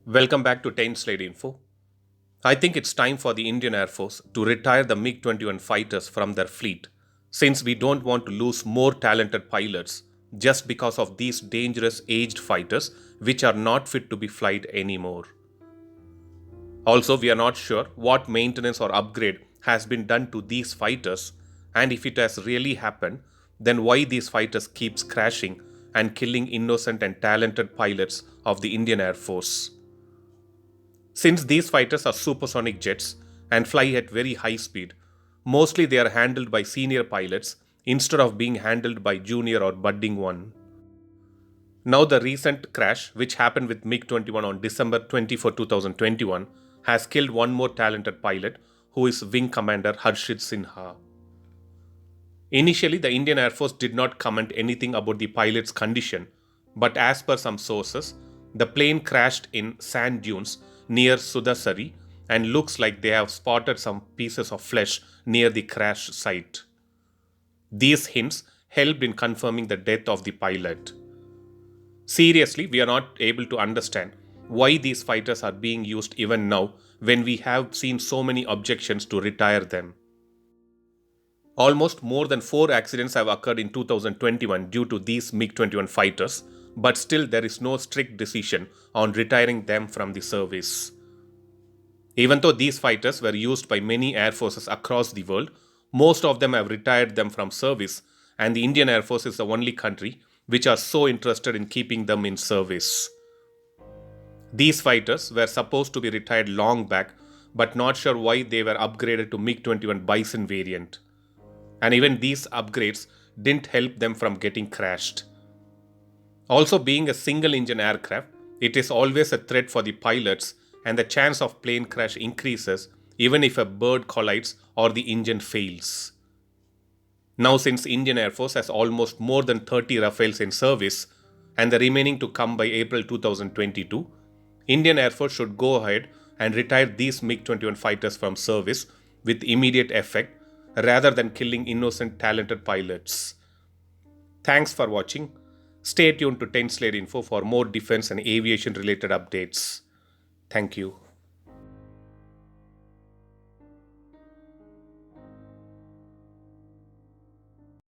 Welcome back to 10 Slide Info. I think it's time for the Indian Air Force to retire the MiG 21 fighters from their fleet, since we don't want to lose more talented pilots just because of these dangerous aged fighters which are not fit to be flight anymore. Also, we are not sure what maintenance or upgrade has been done to these fighters, and if it has really happened, then why these fighters keeps crashing and killing innocent and talented pilots of the Indian Air Force. Since these fighters are supersonic jets and fly at very high speed, mostly they are handled by senior pilots instead of being handled by junior or budding one. Now, the recent crash, which happened with MiG 21 on December 24, 2021, has killed one more talented pilot who is Wing Commander Harshit Sinha. Initially, the Indian Air Force did not comment anything about the pilot's condition, but as per some sources, the plane crashed in sand dunes near Sudasari and looks like they have spotted some pieces of flesh near the crash site. These hints helped in confirming the death of the pilot. Seriously, we are not able to understand why these fighters are being used even now when we have seen so many objections to retire them. Almost more than 4 accidents have occurred in 2021 due to these MiG 21 fighters, but still there is no strict decision on retiring them from the service. Even though these fighters were used by many air forces across the world, most of them have retired them from service, and the Indian Air Force is the only country which are so interested in keeping them in service. These fighters were supposed to be retired long back, but not sure why they were upgraded to MiG 21 Bison variant. And even these upgrades didn't help them from getting crashed. Also, being a single engine aircraft, it is always a threat for the pilots, and the chance of plane crash increases even if a bird collides or the engine fails. Now, since Indian Air Force has almost more than 30 Rafales in service and the remaining to come by April 2022, Indian Air Force should go ahead and retire these MiG 21 fighters from service with immediate effect rather than killing innocent talented pilots. Thanks for watching. Stay tuned to 10 Slate Info for more defense and aviation related updates. Thank you.